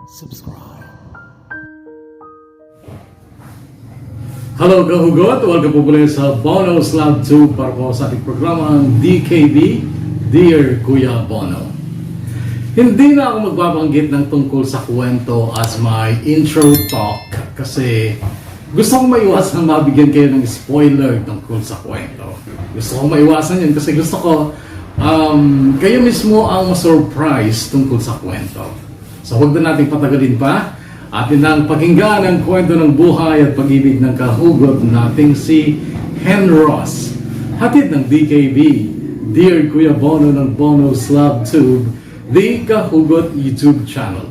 subscribe. Hello kahugot! Welcome po pala sa Bono Slab 2 para po sa ating programang DKB, Dear Kuya Bono. Hindi na ako magbabanggit ng tungkol sa kwento as my intro talk kasi gusto kong maiwasan mabigyan kayo ng spoiler tungkol sa kwento. Gusto kong maiwasan yun kasi gusto ko kayo mismo ang ma-surprise tungkol sa kwento. So huwag na natin patagalin pa. Atin ang pakinggan ang kwento ng buhay at pag-ibig ng kahugot nating si Hen Ross. Hatid ng DKB, Dear Kuya Bono ng Bono Slab Tube, the Kahugot YouTube channel.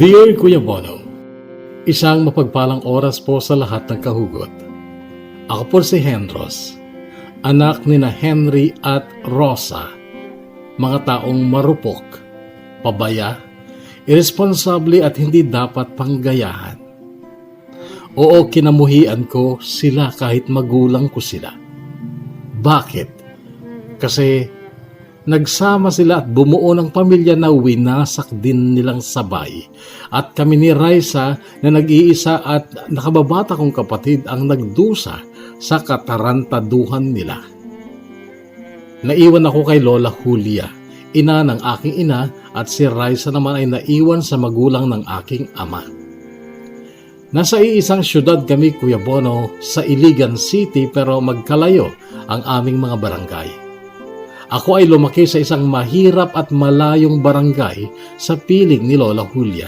Dear Kuya Bono, isang mapagpalang oras po sa lahat ng kahugot. Ako po si Hen Ross, anak ni na Henry at Rosa, mga taong marupok, pabaya, irresponsable at hindi dapat panggayahan. Oo, kinamuhian ko sila kahit magulang ko sila. Bakit? Kasi nagsama sila at bumuo ng pamilya na winasak din nilang sabay. At kami ni Raisa na nag-iisa at nakababata kong kapatid ang nagdusa sa katarantaduhan nila. Naiwan ako kay Lola Julia, ina ng aking ina, at si Raisa naman ay naiwan sa magulang ng aking ama. Nasa iisang syudad kami, Kuya Bono, sa Iligan City pero magkalayo ang aming mga barangay. Ako ay lumaki sa isang mahirap at malayong barangay sa piling ni Lola Julia.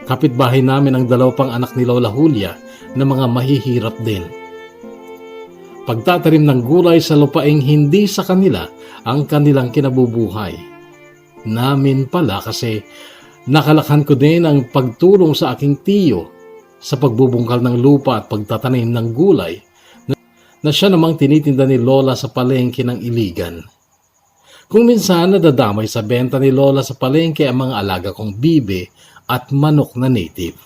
Kapitbahay namin ang dalawa pang anak ni Lola Julia na mga mahihirap din. Pagtatanim ng gulay sa lupaing hindi sa kanila ang kanilang kinabubuhay. Namin pala kasi nakalakhan ko din ang pagtulong sa aking tiyo sa pagbubungkal ng lupa at pagtatanim ng gulay na siya namang tinitinda ni Lola sa palengke ng Iligan. Kung minsan nadadamay sa benta ni Lola sa palengke ang mga alaga kong bibe at manok na native.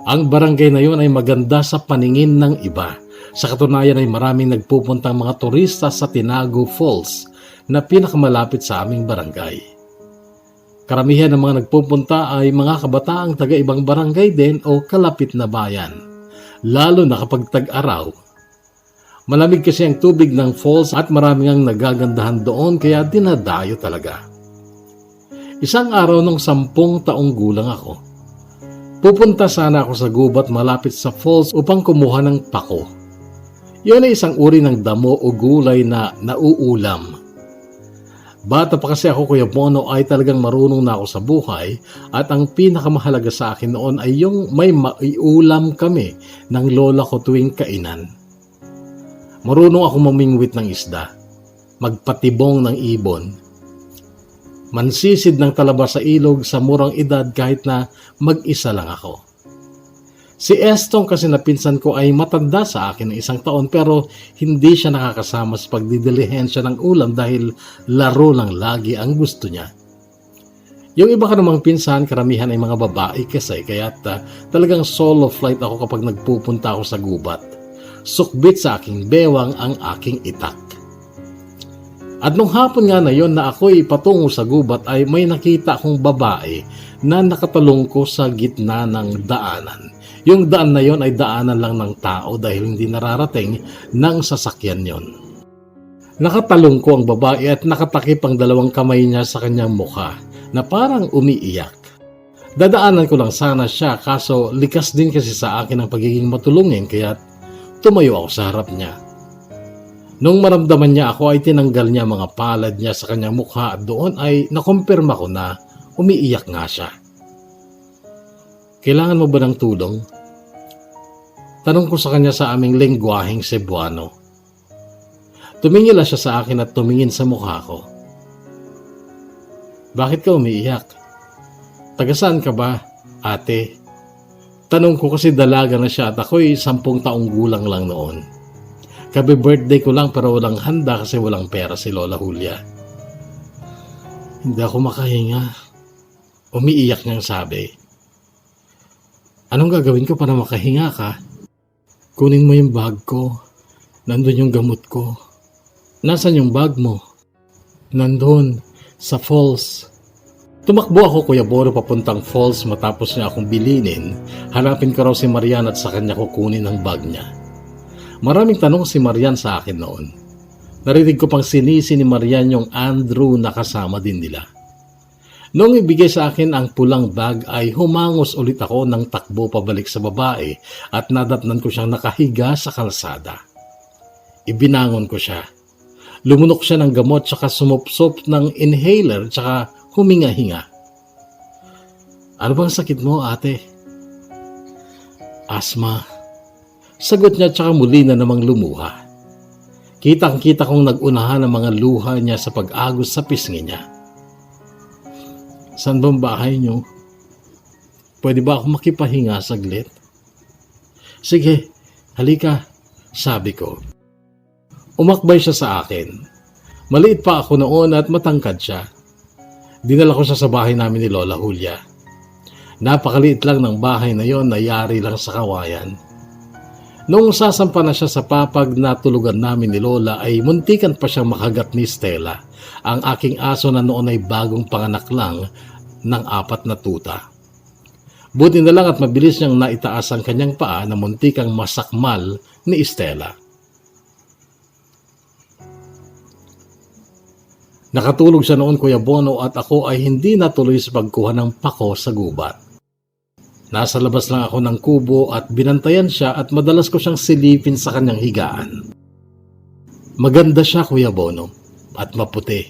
Ang barangay na yon ay maganda sa paningin ng iba. Sa katunayan ay maraming nagpupuntang mga turista sa Tinago Falls na pinakamalapit sa aming barangay. Karamihan ng mga nagpupunta ay mga kabataang taga-ibang barangay din o kalapit na bayan, lalo na kapag tag-araw. Malamig kasi ang tubig ng falls at maraming ang nagagandahan doon kaya dinadayo talaga. Isang araw nung 10 taong gulang ako, pupunta sana ako sa gubat malapit sa falls upang kumuha ng pako. Yun ay isang uri ng damo o gulay na nauulam. Bata pa kasi ako, Kuya Bono, ay talagang marunong na ako sa buhay at ang pinakamahalaga sa akin noon ay yung may maiulam kami ng lola ko tuwing kainan. Marunong ako mamingwit ng isda, magpatibong ng ibon, mansisid ng talaba sa ilog sa murang edad kahit na mag-isa lang ako. Si Estong kasi na pinsan ko ay matanda sa akin ng 1 taon pero hindi siya nakakasama sa pagdidilihensya ng ulam dahil laro lang lagi ang gusto niya. Yung iba ka namang pinsan, karamihan ay mga babae kasi kaya talagang solo flight ako kapag nagpupunta ako sa gubat. Sukbit sa aking bewang ang aking itak. At nung hapon nga na yon na ako'y patungo sa gubat ay may nakita akong babae na nakatalong ko sa gitna ng daanan. Yung daan na yon ay daanan lang ng tao dahil hindi nararating ng sasakyan yon. Nakatalong ko ang babae at nakatakip ang 2 kamay niya sa kanyang mukha na parang umiiyak. Dadaanan ko lang sana siya kaso likas din kasi sa akin ang pagiging matulungin kaya tumayo ako sa harap niya. Nung maramdaman niya ako ay tinanggal niya mga palad niya sa kanyang mukha at doon ay nakumpirma ko na umiiyak nga siya. Kailangan mo ba ng tulong? Tanong ko sa kanya sa aming lengguaheng Cebuano. Tumingila siya sa akin at tumingin sa mukha ko. Bakit ka umiiyak? Taga saan ka ba, ate? Tanong ko kasi dalaga na siya at ako'y 10 taong gulang lang noon. Kabe-birthday ko lang pero walang handa kasi walang pera si Lola Julia. Hindi ako makahinga. Umiiyak niyang sabi. Anong gagawin ko para makahinga ka? Kunin mo yung bag ko. Nandun yung gamot ko. Nasaan yung bag mo? Nandun, sa falls. Tumakbo ako, Kuya Boro, papuntang falls matapos niya akong bilinin. Hanapin ko raw si Marian at sa kanya kukunin ang bag niya. Maraming tanong si Marian sa akin noon. Narinig ko pang sinisi ni Marian yung Andrew na kasama din nila. Noong ibigay sa akin ang pulang bag ay humangos ulit ako ng takbo pabalik sa babae at nadatnan ko siyang nakahiga sa kalsada. Ibinangon ko siya. Lumunok siya ng gamot tsaka sumupsop ng inhaler tsaka huminga-hinga. Ano bang sakit mo, ate? Asma. Sagot niya tsaka muli na namang lumuha. Kitang-kita kong nag-unahan ang mga luha niya sa pag-agos sa pisngi niya. Saan bang bahay niyo? Pwede ba ako makipahinga saglit? Sige, halika, sabi ko. Umakbay siya sa akin. Maliit pa ako noon at matangkad siya. Dinala ko siya sa bahay namin ni Lola Julia. Napakaliit lang ng bahay na yon na yari lang sa kawayan. Noong sasampa na siya sa papag na tulugan namin ni Lola ay muntikan pa siyang makagat ni Stella, ang aking aso na noon ay bagong panganak lang ng 4 na tuta. Buti na lang at mabilis niyang naitaas ang kanyang paa na muntikang masakmal ni Stella. Nakatulog siya noon, Kuya Bono, at ako ay hindi natuloy sa pagkuha ng pako sa gubat. Nasa labas lang ako ng kubo at binantayan siya at madalas ko siyang silipin sa kanyang higaan. Maganda siya, Kuya Bono, at maputi.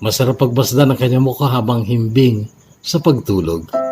Masarap pagbasdan ang kanyang mukha habang himbing sa pagtulog.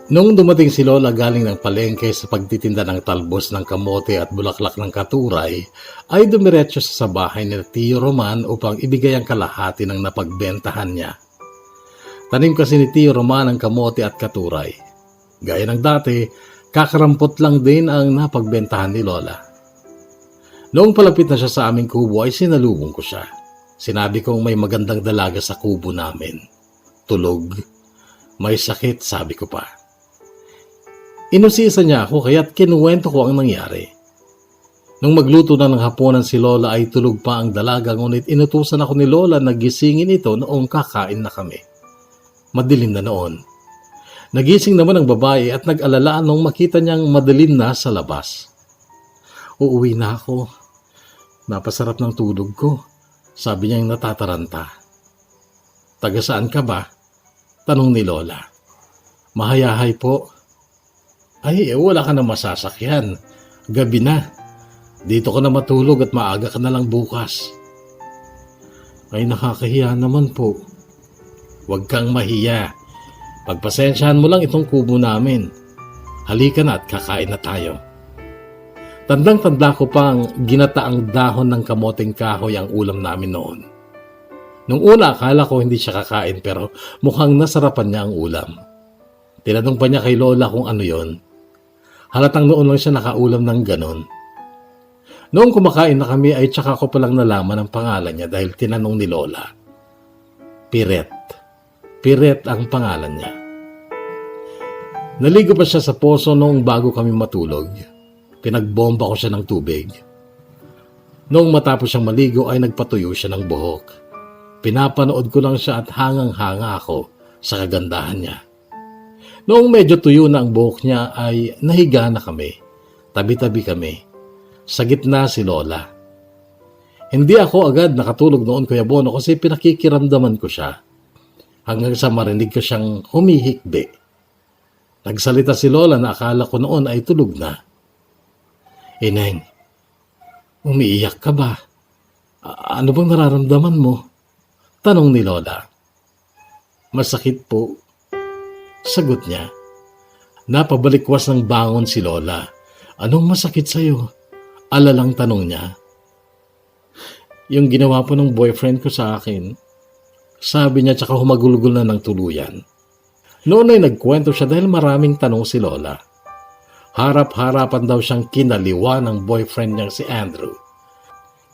Noong dumating si Lola galing ng palengke sa pagtitinda ng talbos ng kamote at bulaklak ng katuray, ay dumiretso sa bahay ni Tio Roman upang ibigay ang kalahati ng napagbentahan niya. Tanim kasi ni Tio Roman ang kamote at katuray. Gaya ng dati, kakarampot lang din ang napagbentahan ni Lola. Noong palapit na siya sa aming kubo ay sinalubong ko siya. Sinabi kong may magandang dalaga sa kubo namin. Tulog. May sakit, sabi ko pa. Inusisa niya ako kaya't kinuwento ko ang nangyari. Nung magluto na ng hapunan si Lola ay tulog pa ang dalaga, ngunit inutusan ako ni Lola na gisingin ito noong kakain na kami. Madilim na noon. Nagising naman ang babae at nag-alala nung makita niyang madilim na sa labas. Uuwi na ako. Napasarap ng tulog ko, sabi niyang natataranta. Taga saan ka ba? Tanong ni Lola. Mahayahay po. Ay, wala ka na masasakyan. Gabi na. Dito ka na matulog at maaga ka na lang bukas. Ay, nakakahiya naman po. Huwag kang mahiya. Pagpasensyahan mo lang itong kubo namin. Halika na at kakain na tayo. Tandang-tanda ko pang ginataang dahon ng kamoteng kahoy ang ulam namin noon. Nung una, akala ko hindi siya kakain pero mukhang nasarapan niya ang ulam. Tinanong pa niya kay Lola kung ano yon. Halatang noon lang siya nakaulam ng ganon. Noong kumakain na kami ay tsaka ko palang nalaman ang pangalan niya dahil tinanong ni Lola. Piret. Piret ang pangalan niya. Naligo pa siya sa poso noong bago kami matulog. Pinagbomba ko siya ng tubig. Noong matapos siyang maligo ay nagpatuyo siya ng buhok. Pinapanood ko lang siya at hangang-hanga ako sa kagandahan niya. Noong medyo tuyo na ang buhok niya ay nahiga na kami. Tabi-tabi kami. Sa gitna si Lola. Hindi ako agad nakatulog noon, Kuya Bono, kasi pinakikiramdaman ko siya. Hanggang sa marinig ko siyang humihikbi. Nagsalita si Lola na akala ko noon ay tulog na. Ineng, umiiyak ka ba? Ano bang nararamdaman mo? Tanong ni Lola. Masakit po. Sagot niya. Napabalikwas ng bangon si Lola. Anong masakit sa'yo? Alalang tanong niya. Yung ginawa po ng boyfriend ko sa akin. Sabi niya, tsaka humagulgol na ng tuluyan. Noon ay nagkwento siya dahil maraming tanong si Lola. Harap-harapan daw siyang kinaliwa ng boyfriend niyang si Andrew.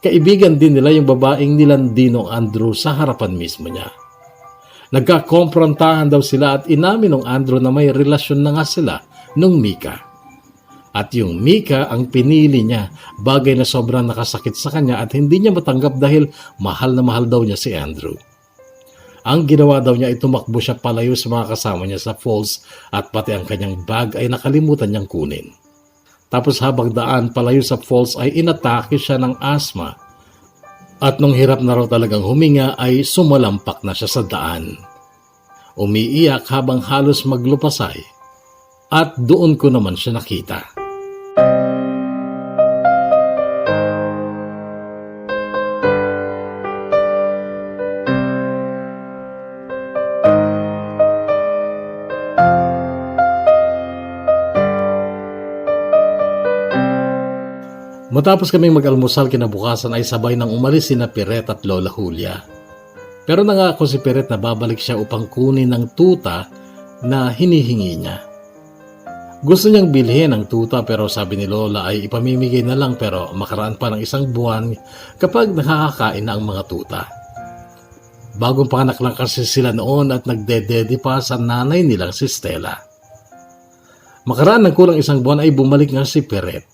Kaibigan din nila yung babaeng nilandi ng Andrew sa harapan mismo niya. Nagkakomprontahan daw sila at inamin ng Andrew na may relasyon na nga sila nung Mika. At yung Mika ang pinili niya, bagay na sobrang nakasakit sa kanya at hindi niya matanggap dahil mahal na mahal daw niya si Andrew. Ang ginawa daw niya ay tumakbo siya palayo sa mga kasama niya sa falls at pati ang kanyang bag ay nakalimutan niyang kunin. Tapos habang daan palayo sa falls ay inatake siya ng asma. At nung hirap na raw talagang huminga ay sumalampak na siya sa daan. Umiiyak habang halos maglupasay at doon ko naman siya nakita. Matapos kaming mag-almusal kinabukasan ay sabay nang umalis sina Piret at Lola Julia. Pero nangako si Piret na babalik siya upang kunin ng tuta na hinihingi niya. Gusto niyang bilhin ang tuta pero sabi ni Lola ay ipamimigay na lang pero makaraan pa ng isang buwan kapag nakakakain na ang mga tuta. Bagong panganak lang kasi sila noon at nagdedede pa sa nanay nilang si Stella. Makaraan ng kulang isang buwan ay bumalik nga si Piret.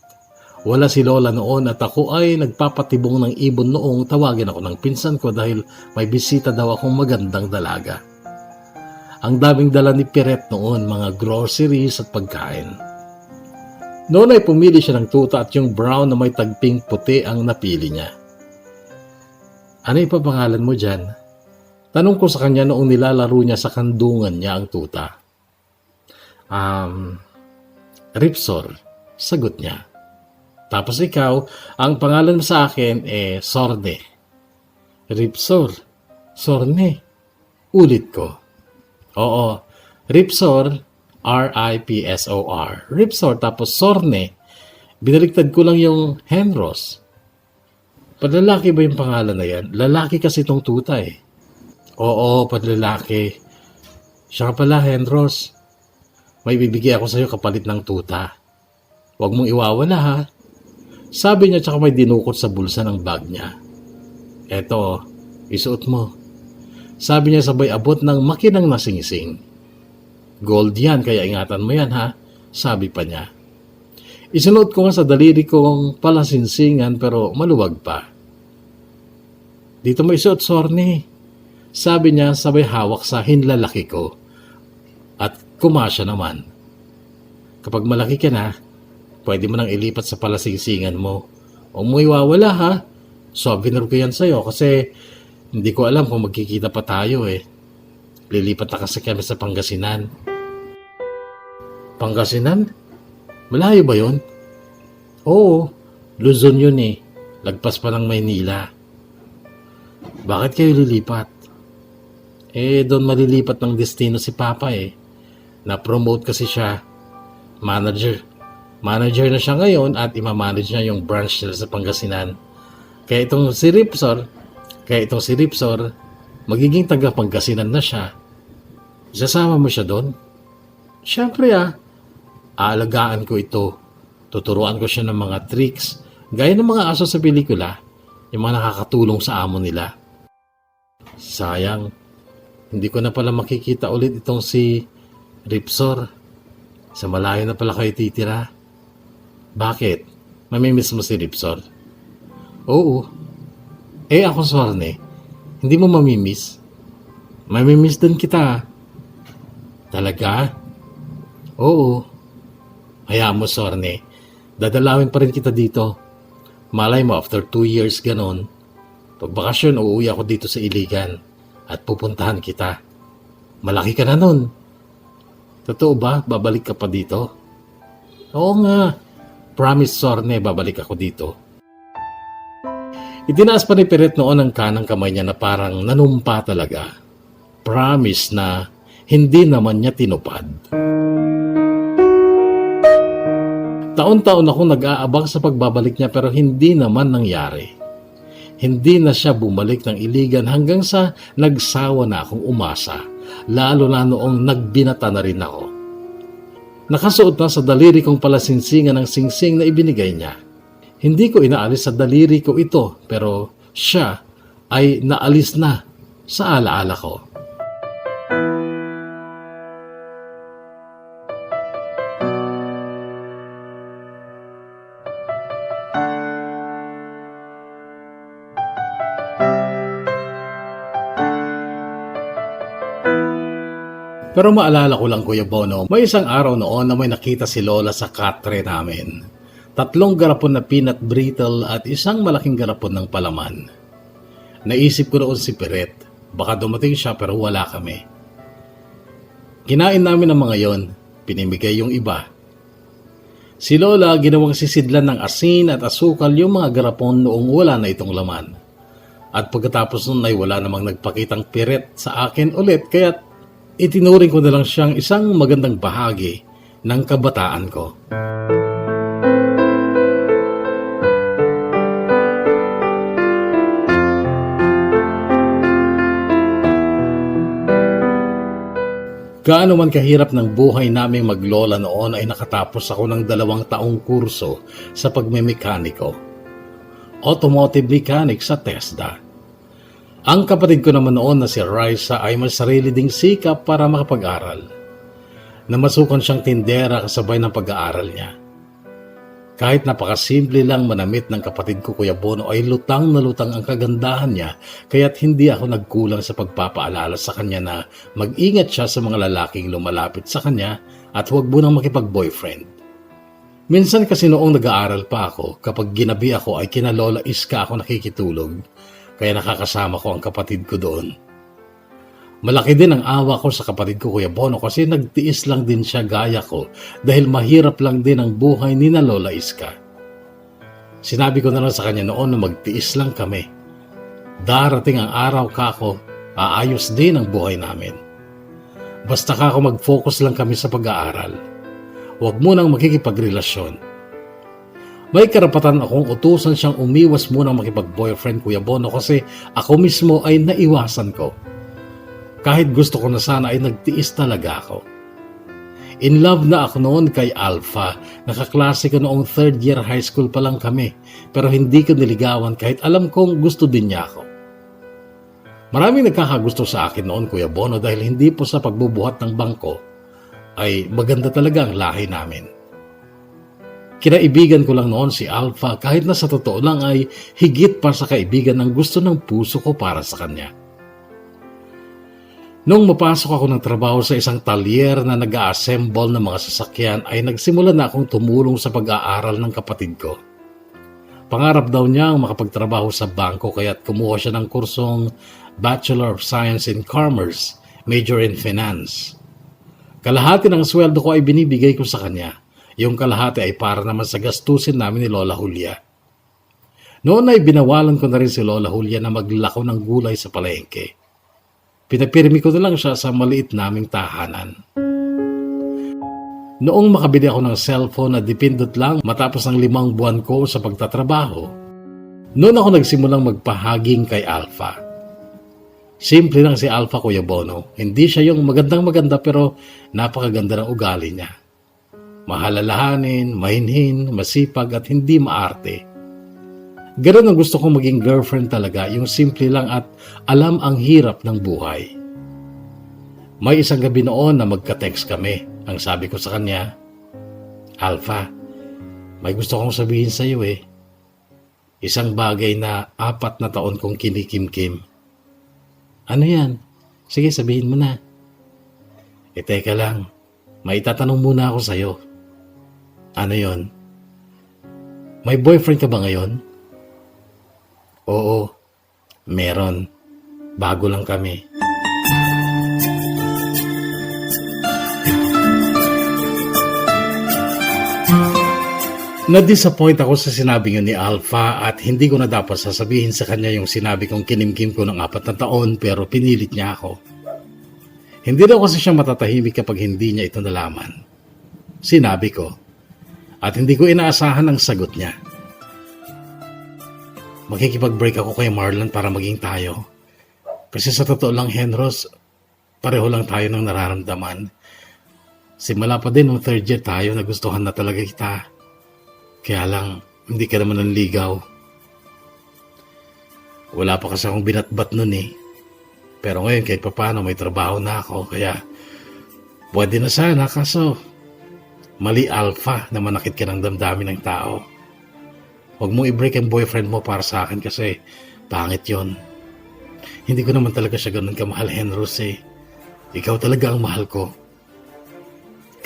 Wala si Lola noon at ako ay nagpapatibong ng ibon noong tawagin ako ng pinsan ko dahil may bisita daw akong magandang dalaga. Ang daming dala ni Piret noon, mga groceries at pagkain. Noon ay pumili siya ng tuta at yung brown na may tagping puti ang napili niya. Ano ipapangalan mo dyan? Tanong ko sa kanya noong nilalaro niya sa kandungan niya ang tuta. Ripsor, sagot niya. Tapos ikaw, ang pangalan mo sa akin Sorne. Ripsor. Sorne. Ulit ko. Oo. Ripsor, R-I-P-S-O-R. Ripsor, tapos Sorne. Binaligtad ko lang yung Henros. Padlalaki ba yung pangalan na yan? Lalaki kasi itong tuta eh. Oo, padlalaki. Siya pala, Henros. May bibigay ako sa'yo kapalit ng tuta. Huwag mong iwawala ha. Sabi niya tsaka may dinukot sa bulsa ng bag niya. Eto, isuot mo. Sabi niya sabay abot ng makinang nasingising. Gold yan, kaya ingatan mo yan ha, sabi pa niya. Isunuot ko nga sa daliri kong palasinsingan pero maluwag pa. Dito mo isuot, Sorne. Sabi niya sabay hawak sa hinlalaki ko. At kumasya naman. Kapag malaki ka na, pwede mo nang ilipat sa palasingsingan mo. Huwag mo iwawala ha. Souvenir ko yan sa'yo kasi hindi ko alam kung magkikita pa tayo eh. Lilipat na kasi kami sa Pangasinan. Pangasinan? Malayo ba yun? Oo, Luzon yun eh. Lagpas pa ng Maynila. Bakit kayo lilipat? Doon malilipat ng destino si Papa eh. Na-promote kasi siya. Manager na siya ngayon at imamanage niya yung branch nila sa Pangasinan. Kaya itong si Ripsor, magiging taga Pangasinan na siya. Sasama mo siya doon? Siyempre aalagaan ko ito. Tuturuan ko siya ng mga tricks, gaya ng mga aso sa pelikula, yung mga nakakatulong sa amo nila. Sayang, hindi ko na pala makikita ulit itong si Ripsor. Sa malayo na pala kayo titira. Bakit? Mamimiss mo si Ripsor? Oo. Ako Sorne, hindi mo mamimiss? Mamimiss din kita. Talaga? Oo, hayaan mo, Sorne. Dadalawin pa rin kita dito. Malay mo, after 2 years ganon, pag bakasyon, uuwi ako dito sa Iligan at pupuntahan kita. Malaki ka na nun. Totoo ba? Babalik ka pa dito? Oo nga. Promise, Sorne, babalik ako dito. Itinaas pa ni Piret noon ang kanang kamay niya na parang nanumpa talaga. Promise na hindi naman niya tinupad. Taon-taon akong nag-aabang sa pagbabalik niya pero hindi naman nangyari. Hindi na siya bumalik ng Iligan hanggang sa nagsawa na akong umasa, lalo na noong nagbinata na rin ako. Nakasuot na sa daliri kong palasinsingan ng singsing na ibinigay niya. Hindi ko inaalis sa daliri ko ito pero siya ay naalis na sa alaala ko. Pero maalala ko lang, Kuya Bono, may isang araw noon na may nakita si Lola sa katre namin. 3 garapon na peanut brittle at isang malaking garapon ng palaman. Naisip ko noon si Piret. Baka dumating siya pero wala kami. Kinain namin ang mga yon, pinimigay yung iba. Si Lola ginawang sisidlan ng asin at asukal yung mga garapon noong wala na itong laman. At pagkatapos nun ay wala namang nagpakitang Piret sa akin ulit kaya't itinuring ko na lang siyang isang magandang bahagi ng kabataan ko. Gaano man kahirap ng buhay naming maglola noon ay nakatapos ako ng 2 taong kurso sa pagmemekaniko. Automotive mechanic sa TESDA. Ang kapatid ko naman noon na si Raisa ay may sarili ding sikap para makapag-aral. Namasukan siyang tindera kasabay ng pag-aaral niya. Kahit napakasimple lang manamit ng kapatid ko, Kuya Bono, ay lutang na lutang ang kagandahan niya kaya't hindi ako nagkulang sa pagpapaalala sa kanya na mag-ingat siya sa mga lalaking lumalapit sa kanya at huwag munang makipag-boyfriend. Minsan kasi noong nag-aaral pa ako, kapag ginabi ako ay kina Lola Iska ako nakikitulog. Kaya nakakasama ko ang kapatid ko doon. Malaki din ang awa ko sa kapatid ko, Kuya Bono, kasi nagtiis lang din siya gaya ko dahil mahirap lang din ang buhay ni na Lola Iska. Sinabi ko na lang sa kanya noon na magtiis lang kami. Darating ang araw kako, aayos din ang buhay namin. Basta kako mag-focus lang kami sa pag-aaral. Huwag mo nang makikipagrelasyon. May karapatan akong utusan siyang umiwas munang makipag-boyfriend, Kuya Bono, kasi ako mismo ay naiwasan ko. Kahit gusto ko na sana ay nagtiis talaga ako. In love na ako noon kay Alpha. Nakaklase ko noong 3rd year high school pa lang kami, pero hindi ko niligawan kahit alam kong gusto din niya ako. Maraming nagkakagusto sa akin noon, Kuya Bono, dahil hindi po sa pagbubuhat ng bangko ay maganda talaga ang lahi namin. Kinaibigan ko lang noon si Alpha kahit na sa totoo lang ay higit pa sa kaibigan ng gusto ng puso ko para sa kanya. Nung mapasok ako ng trabaho sa isang talyer na nag-a-assemble ng mga sasakyan ay nagsimula na akong tumulong sa pag-aaral ng kapatid ko. Pangarap daw niya ang makapagtrabaho sa bangko kaya't kumuha siya ng kursong Bachelor of Science in Commerce, Major in Finance. Kalahati ng sweldo ko ay binibigay ko sa kanya. Yung kalahati ay para naman sa gastusin namin ni Lola Julia. Noon ay binawalan ko na rin si Lola Julia na maglako ng gulay sa palengke. Pinapirmi ko na lang siya sa maliit naming tahanan. Noong makabili ako ng cellphone na dipindot lang matapos ng 5 buwan ko sa pagtatrabaho, noon ako nagsimulang magpahaging kay Alpha. Simple lang si Alpha, Kuya Bono. Hindi siya yung magandang-maganda pero napakaganda ng ugali niya. Mahalalahanin, mahinhin, masipag at hindi maarte. Ganun ang gusto kong maging girlfriend talaga, yung simple lang at alam ang hirap ng buhay. May isang gabi noon na magka-text kami. Ang sabi ko sa kanya, Alpha, may gusto kong sabihin sa iyo eh. Isang bagay na 4 na taon kong kinikimkim. Ano yan? Sige, sabihin mo na. Teka lang. May tatanong muna ako sa'yo. Ano yon? May boyfriend ka ba ngayon? Oo, meron. Bago lang kami. Na-disappoint ako sa sinabi niyo ni Alpha at hindi ko na dapat sasabihin sa kanya yung sinabi kong kinimkim ko ng 4 na taon pero pinilit niya ako. Hindi daw kasi siya matatahimik kapag hindi niya ito nalaman. Sinabi ko at hindi ko inaasahan ang sagot niya. Makikipag-break ako kay Marlon para maging tayo. Kasi sa totoo lang, Henros, pareho lang tayo ng nararamdaman. Simula pa din nung 3rd year tayo, nagustuhan na talaga kita. Kaya lang, hindi ka naman nanligaw. Wala pa kasi akong binatbat nun eh. Pero ngayon kahit papaano may trabaho na ako, kaya pwede na sana kaso mali Alpha na manakit ka ng damdamin ng tao. Huwag mong i-break ang boyfriend mo para sa akin kasi pangit yon. Hindi ko naman talaga siya ganun kamahal, Henros eh. Ikaw talaga ang mahal ko.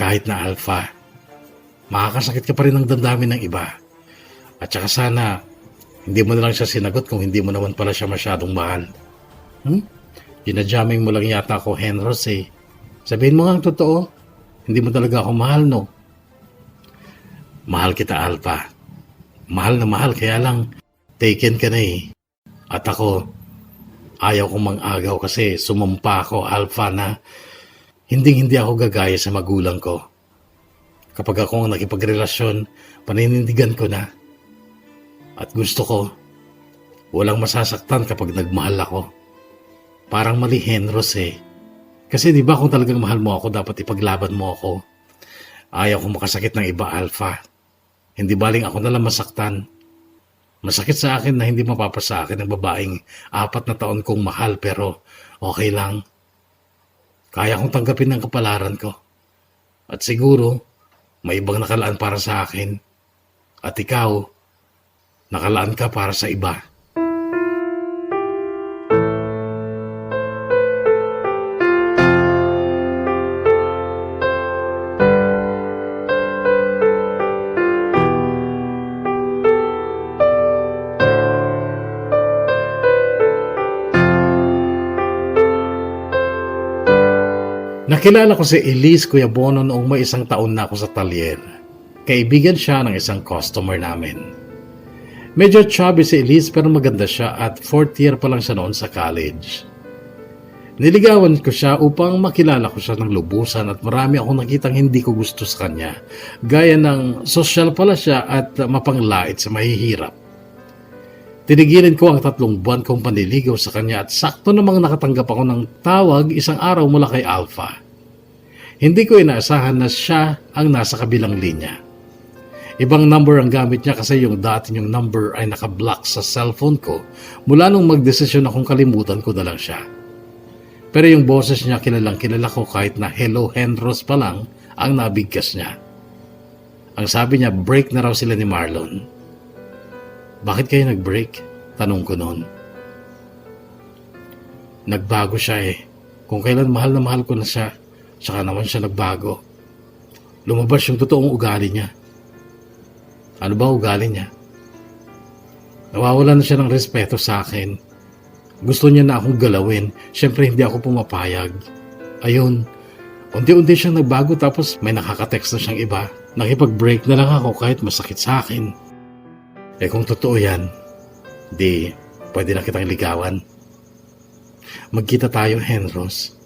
Kahit na Alpha, makakasakit ka pa rin ng damdamin ng iba. At saka sana, hindi mo na lang siya sinagot kung hindi mo naman pala siya masyadong mahal. Ginadyamming mo lang yata ako, Henros eh. Sabihin mo nga ang totoo, hindi mo talaga ako mahal, no? Mahal kita, Alpha. Mahal na mahal, kaya lang taken ka na eh. At ako, ayaw kong mang-agaw kasi sumampa ako, Alpha, na hindi ako gagaya sa magulang ko. Kapag ako ang nakipagrelasyon, paninindigan ko na. At gusto ko, walang masasaktan kapag nagmahal ako. Parang mali, Henros eh. Kasi di ba kung talagang mahal mo ako, dapat ipaglaban mo ako. Ayaw kong makasakit ng iba, Alpha. Hindi baling ako nalang masaktan. Masakit sa akin na hindi mapapasa sa akin ng babaeng 4 na taon kong mahal pero okay lang. Kaya kong tanggapin ang kapalaran ko. At siguro, may ibang nakalaan para sa akin. At ikaw, nakalaan ka para sa iba. Nakilala ko si Elise Kuya Bono noong may 1 taon na ako sa talyer. Kaibigan siya ng isang customer namin. Medyo chubby si Elise pero maganda siya at 4th year pa lang siya noon sa college. Niligawan ko siya upang makilala ko siya ng lubusan at marami akong nakitang hindi ko gusto sa kanya. Gaya ng sosyal pala siya at mapanglait sa mahihirap. Tinigilin ko ang 3 buwan kong panliligaw sa kanya at sakto namang nakatanggap ako ng tawag isang araw mula kay Alpha. Hindi ko inaasahan na siya ang nasa kabilang linya. Ibang number ang gamit niya kasi yung dati niyong number ay nakablock sa cellphone ko mula nung magdesisyon akong kalimutan ko na lang siya. Pero yung boses niya kilalang kilala ko kahit na hello Henros pa lang ang nabigkas niya. Ang sabi niya break na raw sila ni Marlon. Bakit kayo nag-break? Tanong ko noon. Nagbago siya eh. Kung kailan mahal na mahal ko na siya, saka naman siya nagbago. Lumabas yung totoong ugali niya. Ano ba ugali niya? Nawawala na siya ng respeto sa akin. Gusto niya na akong galawin. Siyempre hindi ako pumapayag. Ayun, unti-unti siyang nagbago tapos may nakaka-text na siyang iba. Nakipag-break na lang ako kahit masakit sa akin. Eh kung totoo yan, di pwede na kitang ligawan. Magkita tayo, Henros.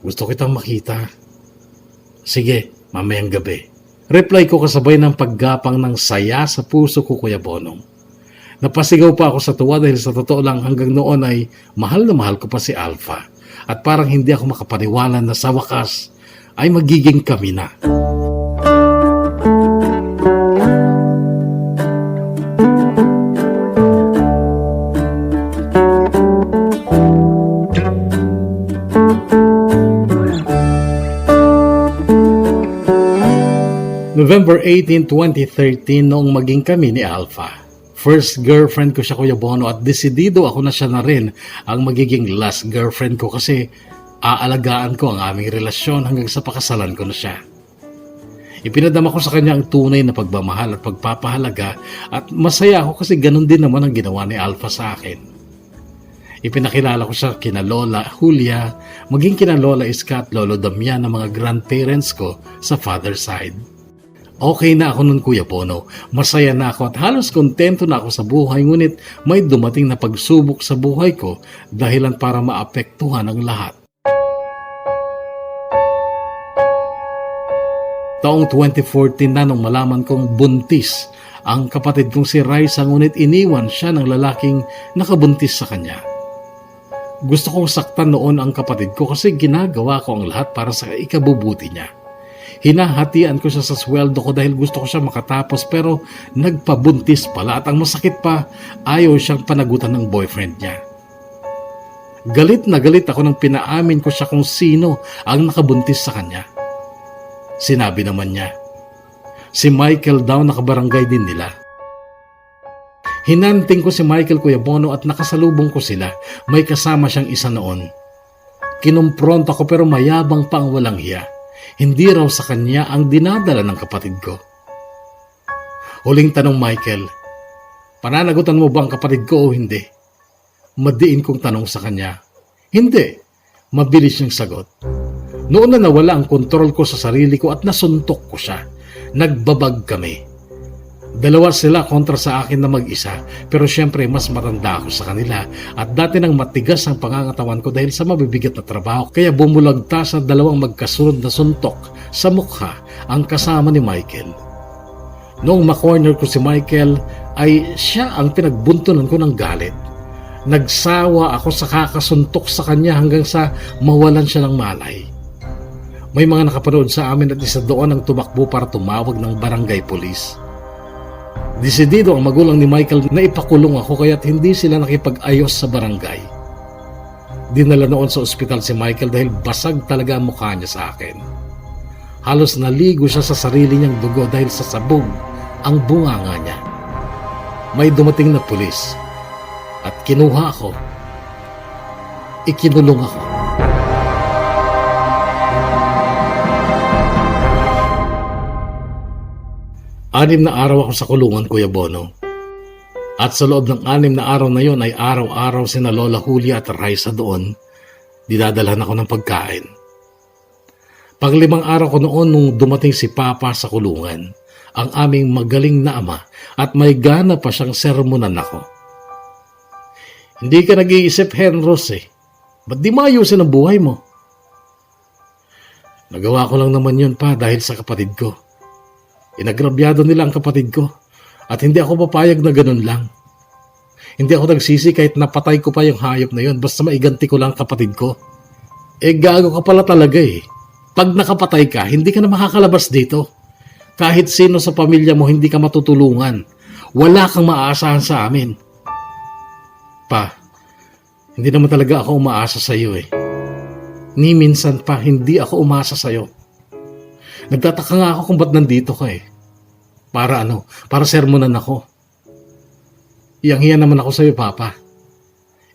Gusto kitang makita. Sige, mamayang gabi. Reply ko kasabay ng paggapang ng saya sa puso ko, Kuya Bonong. Napasigaw pa ako sa tuwa dahil sa totoo lang hanggang noon ay mahal na mahal ko pa si Alpha. At parang hindi ako makapaniwala na sa wakas ay magiging kami na. November 18, 2013 noong maging kami ni Alpha. First girlfriend ko siya, Kuya Bono, at desidido ako na siya na rin ang magiging last girlfriend ko kasi aalagaan ko ang aming relasyon hanggang sa pakasalan ko na siya. Ipinadama ko sa kanya ang tunay na pagmamahal at pagpapahalaga at masaya ako kasi ganun din naman ang ginawa ni Alpha sa akin. Ipinakilala ko siya kina Lola Julia, maging kina Lola Iska at Lolo Damian ng mga grandparents ko sa father side. Okay na ako nun, Kuya Bono. Masaya na ako at halos kontento na ako sa buhay, ngunit may dumating na pagsubok sa buhay ko dahilan para maapektuhan ang lahat. Taong 2014 na nung malaman kong buntis ang kapatid kong si Raisa, ngunit iniwan siya ng lalaking nakabuntis sa kanya. Gusto kong saktan noon ang kapatid ko kasi ginagawa ko ang lahat para sa ikabubuti niya. Hinahatian ko siya sa sweldo ko dahil gusto ko siya makatapos, pero nagpabuntis pala at ang masakit pa, ayaw siyang panagutan ng boyfriend niya. Galit na galit ako nang pinaamin ko siya kung sino ang nakabuntis sa kanya. Sinabi naman niya, si Michael daw, nakabarangay din nila. Hinanting ko si Michael, Kuya Bono, at nakasalubong ko sila. May kasama siyang isa noon. Kinumpronta ko pero mayabang pa ang walang hiya. Hindi raw sa kanya ang dinadala ng kapatid ko. Huling tanong, Michael, pananagutan mo ba ang kapatid ko o hindi? Madiin kong tanong sa kanya. Hindi. Mabilis niyang sagot. Noon na nawala ang kontrol ko sa sarili ko at nasuntok ko siya. Nagbabag kami. Dalawa sila kontra sa akin na mag-isa, pero syempre mas matanda ako sa kanila at dati nang matigas ang pangangatawan ko dahil sa mabibigat na trabaho, kaya bumulagta sa dalawang magkasunod na suntok sa mukha ang kasama ni Michael. Noong makorner ko si Michael ay siya ang pinagbuntunan ko ng galit. Nagsawa ako sa kakasuntok sa kanya hanggang sa mawalan siya ng malay. May mga nakapanood sa amin at isa doon ang tumakbo para tumawag ng barangay police. Desidido ang magulang ni Michael na ipakulong ako kaya't hindi sila nakipag-ayos sa barangay. Dinala noon sa ospital si Michael dahil basag talaga ang mukha niya sa akin. Halos naligo siya sa sarili niyang dugo dahil sa sabog ang bunganga niya. May dumating na pulis at kinuha ako. Ikinulong ako. Anim na araw ako sa kulungan, Kuya Bono. At sa loob ng 6 na araw na yon ay araw-araw sina Lola Julia at Raisa doon. Dinadalhan ako ng pagkain. Pang-5 araw ko noon nung dumating si Papa sa kulungan, ang aming magaling na ama, at may gana pa siyang sermonan ako. Hindi ka nag-iisip, Henros eh. Ba't di maayusin ang buhay mo? Nagawa ko lang naman yun pa dahil sa kapatid ko. Inagrabyado nila ang kapatid ko at hindi ako papayag na ganun lang. Hindi ako nagsisi kahit napatay ko pa yung hayop na yun basta maiganti ko lang ang kapatid ko. Gago ka pala talaga eh. Pag nakapatay ka, hindi ka na makakalabas dito. Kahit sino sa pamilya mo hindi ka matutulungan. Wala kang maaasahan sa amin. Pa, hindi naman talaga ako umaasa sa iyo eh. Ni minsan pa hindi ako umasa sa iyo. Nagtataka nga ako kung ba't nandito ka eh. Para ano? Para sermonan ako. Iyang-hiya naman ako sa iyo, Papa.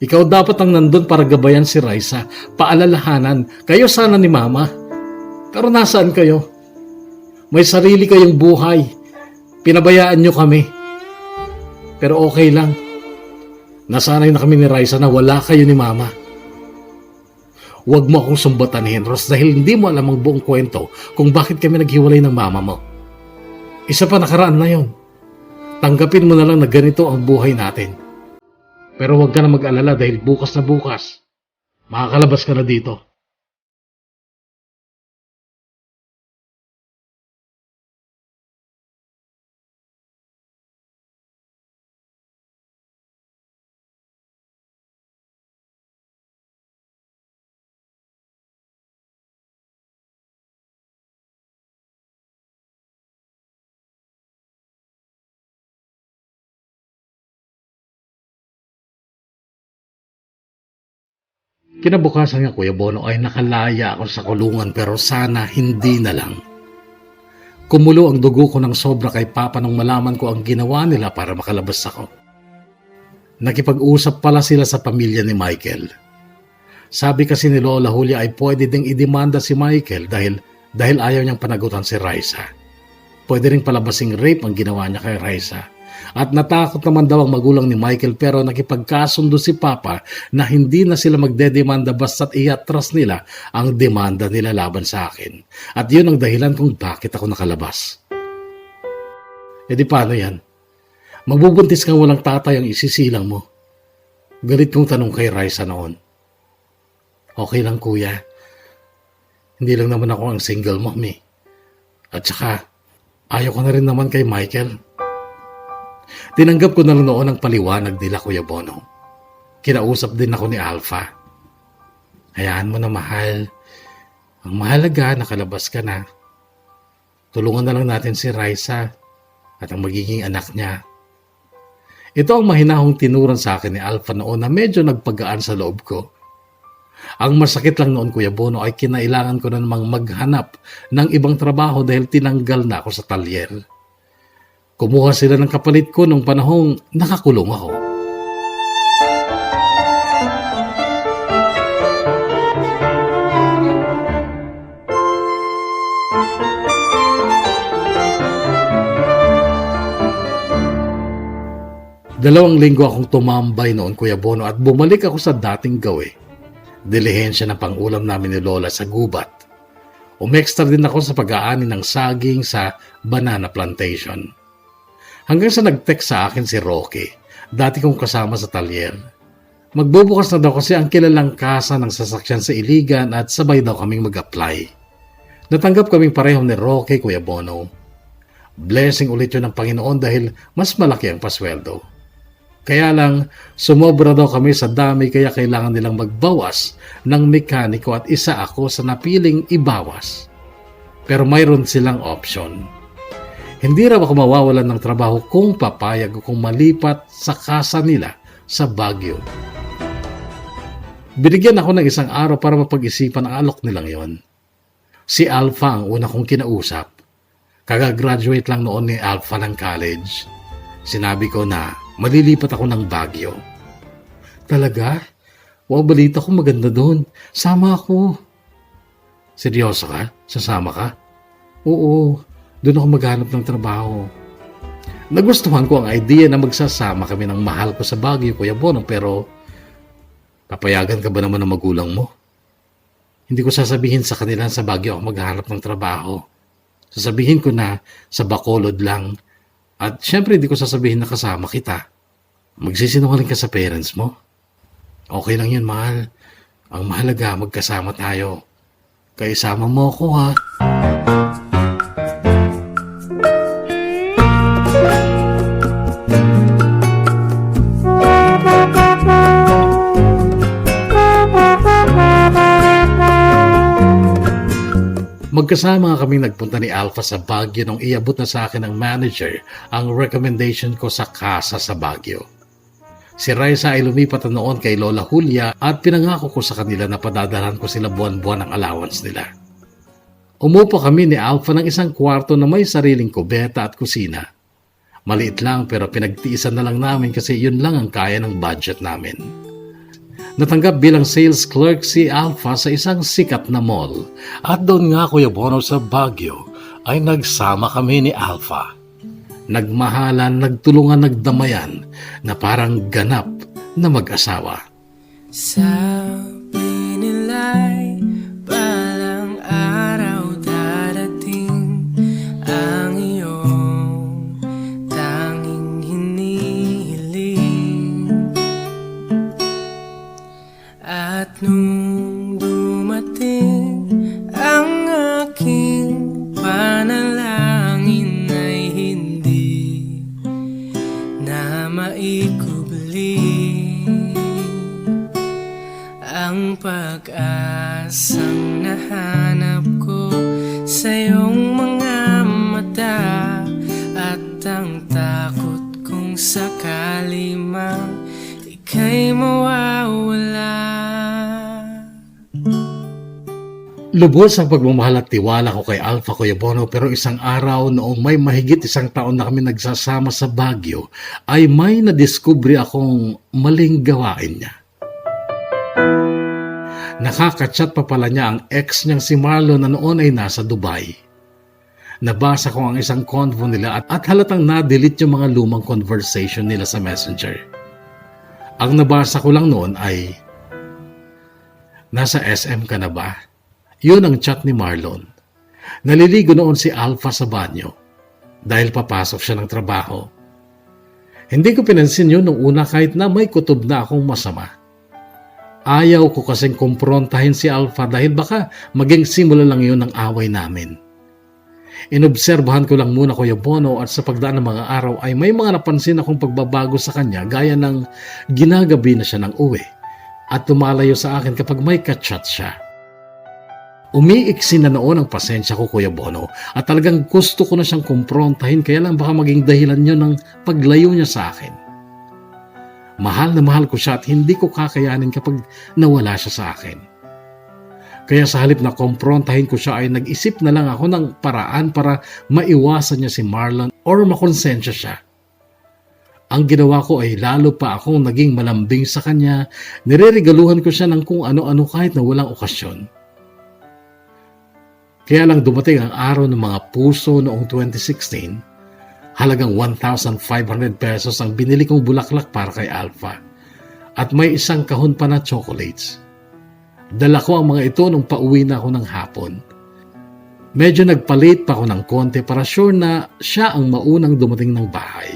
Ikaw dapat ang nandun para gabayan si Raisa, paalalahanan. Kayo sana ni Mama. Pero nasaan kayo? May sarili kayong buhay. Pinabayaan nyo kami. Pero okay lang. Nasanay na kami ni Raisa na wala kayo ni Mama. Huwag mo akong sumbatan, Henros, dahil hindi mo alam ang buong kwento kung bakit kami naghiwalay ng mama mo. Isa pa nakaraan na yon. Tanggapin mo na lang na ganito ang buhay natin. Pero huwag ka na mag-alala dahil bukas na bukas, makakalabas ka na dito. Kinabukasan nga, Kuya Bono, ay nakalaya ako sa kulungan pero sana hindi na lang. Kumulo ang dugo ko ng sobra kay Papa nung malaman ko ang ginawa nila para makalabas ako. Nakipag-usap pala sila sa pamilya ni Michael. Sabi kasi ni Lola Julia ay pwede ding idemanda si Michael dahil ayaw niyang panagutan si Raisa. Pwede rin palabasing rape ang ginawa niya kay Raisa. At natakot naman daw ang magulang ni Michael pero nakipagkasundo si Papa na hindi na sila magdedemanda basta't iatras nila ang demanda nila laban sa akin. At yun ang dahilan kung bakit ako nakalabas. E di paano yan? Magbubuntis kang walang tatay ang isisilang mo. Galit kong tanong kay Raisa noon. Okay lang kuya. Hindi lang naman ako ang single mom eh. At saka, ayaw ko na rin naman kay Michael. Tinanggap ko na lang noon ang paliwanag nila Kuya Bono. Kinausap din ako ni Alpha. Hayaan mo na mahal. Ang mahalaga, nakalabas ka na. Tulungan na lang natin si Raisa at ang magiging anak niya. Ito ang mahinahong tinuran sa akin ni Alpha noon na medyo nagpagaan sa loob ko. Ang masakit lang noon Kuya Bono ay kinailangan ko na namang maghanap ng ibang trabaho dahil tinanggal na ako sa talyer. Kumuha sila ng kapalit ko nung panahong nakakulong ako. Dalawang linggo akong tumambay noon Kuya Bono at bumalik ako sa dating gawi. Dilihensya ng pangulam namin ni Lola sa gubat. Umextra din ako sa pag-aani ng saging sa banana plantation. Hanggang sa nag-text sa akin si Rocky, dati kong kasama sa talyer. Magbubukas na daw kasi ang kilalang kasa ng sasakyan sa Iligan at sabay daw kaming mag-apply. Natanggap kaming pareho ni Rocky Kuya Bono. Blessing ulit yun ng Panginoon dahil mas malaki ang pasweldo. Kaya lang, sumobra daw kami sa dami kaya kailangan nilang magbawas ng mekaniko at isa ako sa napiling ibawas. Pero mayroon silang option. Hindi raw ako mawawalan ng trabaho kung papayag o kung malipat sa kasa nila sa Baguio. Binigyan ako ng isang araw para mapag-isipan ang alok nilang yon. Si Alpha ang una kong kinausap. Kagagraduate lang noon ni Alpha ng college. Sinabi ko na malilipat ako ng Baguio. Talaga? Wow, balita ko maganda doon. Sama ako. Seryoso ka? Sasama ka? Oo. Doon ako maghanap ng trabaho. Nagustuhan ko ang idea na magsasama kami ng mahal ko sa Baguio, Kuya Bono, pero papayagan ka ba naman ng magulang mo? Hindi ko sasabihin sa kanila sa Baguio ako maghanap ng trabaho. Sasabihin ko na sa Bacolod lang. At syempre hindi ko sasabihin na kasama kita. Magsisinungaling ka sa parents mo. Okay lang yun, mahal. Ang mahalaga, magkasama tayo. Kaya isama mo ako, ha? Magkasama kaming nagpunta ni Alpha sa Baguio nung iabot na sa akin ng manager ang recommendation ko sa kasa sa Baguio. Si Raisa ay lumipat na noon kay Lola Julia at pinangako ko sa kanila na padadalhan ko sila buwan-buwan ng allowance nila. Umupo kami ni Alpha ng isang kwarto na may sariling kubeta at kusina. Maliit lang pero pinagtiisan na lang namin kasi yun lang ang kaya ng budget namin. Natanggap bilang sales clerk si Alpha sa isang sikat na mall. At doon nga Kuya Bono sa Baguio ay nagsama kami ni Alpha. Nagmahalan, nagtulungan, nagdamayan na parang ganap na mag-asawa. Sabi nila'y balang araw darating ang iyong tanging hinihiling. At nung dumating ang aking panalangin ay hindi na maikubli ang pag-asang nahanap ko sa iyong mga mata at ang takot kung sakali mang ika'y mawawala. Lubos ang pagmamahal at tiwala ko kay Alpha Kuya Bono pero isang araw noong may mahigit isang taon na kami nagsasama sa Baguio ay may nadiskubre akong maling gawain niya. Nakakachat pa pala niya ang ex niyang si Marlon na noon ay nasa Dubai. Nabasa ko ang isang convo nila at halatang na-delete yung mga lumang conversation nila sa Messenger. Ang nabasa ko lang noon ay, "Nasa SM ka na ba?" Yun ang chat ni Marlon. Naliligo noon si Alpha sa banyo dahil papasok siya ng trabaho. Hindi ko pinansin yun nung una kahit na may kutob na akong masama. Ayaw ko kasing kumprontahin si Alpha dahil baka maging simula lang yun ng away namin. Inobserbahan ko lang muna Kuya Bono at sa pagdaan ng mga araw ay may mga napansin akong pagbabago sa kanya gaya ng ginagabi na siya ng uwi at tumalayo sa akin kapag may kachat siya. Umiiksi na noon ang pasensya ko Kuya Bono at talagang gusto ko na siyang kumprontahin kaya lang baka maging dahilan yun ng paglayo niya sa akin. Mahal na mahal ko siya at hindi ko kakayanin kapag nawala siya sa akin. Kaya sa halip na kumprontahin ko siya ay nag-isip na lang ako ng paraan para maiwasan niya si Marlon or makonsensya siya. Ang ginawa ko ay lalo pa akong naging malambing sa kanya, nireregaluhan ko siya ng kung ano-ano kahit na walang okasyon. Kaya lang dumating ang araw ng mga puso noong 2016, halagang 1,500 pesos ang binili kong bulaklak para kay Alpha at may isang kahon pa na chocolates. Dala ko ang mga ito nung pauwi na ako ng hapon. Medyo nagpalit pa ako ng konti para sure na siya ang maunang dumating ng bahay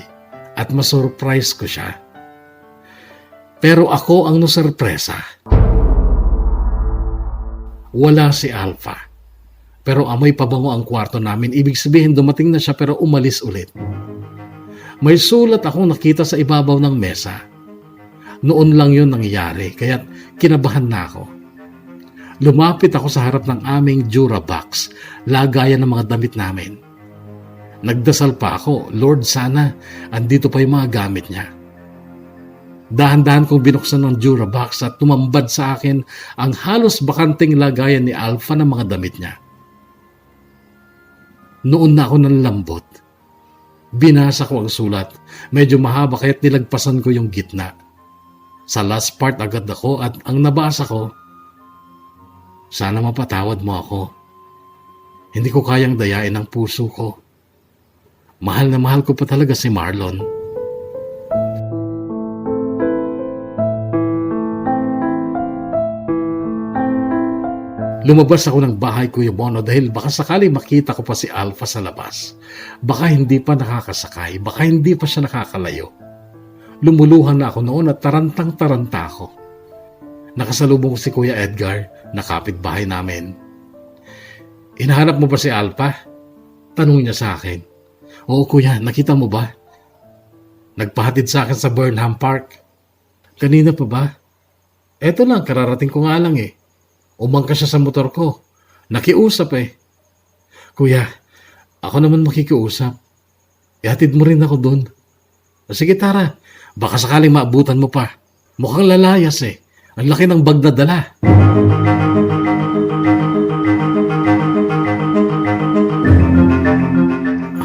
at masurprise ko siya. Pero ako ang nasurpresa. Wala si Alpha. Pero amoy pabango ang kwarto namin, ibig sabihin dumating na siya pero umalis ulit. May sulat akong nakita sa ibabaw ng mesa. Noon lang yun nangyari, kaya kinabahan na ako. Lumapit ako sa harap ng aming Durabox, lagayan ng mga damit namin. Nagdasal pa ako, Lord sana, andito pa yung mga gamit niya. Dahan-dahan kong binuksan ng Durabox at tumambad sa akin ang halos bakanting lagayan ni Alpha ng mga damit niya. Noon na ako nanlambot. Binasa ko ang sulat. Medyo mahaba kaya't nilagpasan ko yung gitna. Sa last part agad ako at ang nabasa ko, "Sana mapatawad mo ako. Hindi ko kayang dayain ang puso ko. Mahal na mahal ko pa talaga si Marlon." Lumabas ako ng bahay Kuya Bono dahil baka sakali makita ko pa si Alpha sa labas. Baka hindi pa nakakasakay, baka hindi pa siya nakakalayo. Lumuluhan na ako noon at tarantang-taranta ako. Nakasalubong ko si Kuya Edgar, na kapitbahay namin. "Hinahanap mo ba si Alpha?" Tanong niya sa akin. "Oo kuya, nakita mo ba? Nagpahatid sa akin sa Burnham Park." "Kanina pa ba?" "Eto lang, kararating ko nga lang eh. Umangka siya sa motor ko. Nakiusap eh." "Kuya, ako naman makikiusap. Ihatid mo rin ako doon." "Sige tara, baka sakaling maabutan mo pa. Mukhang lalayas eh. Ang laki ng bag na dala."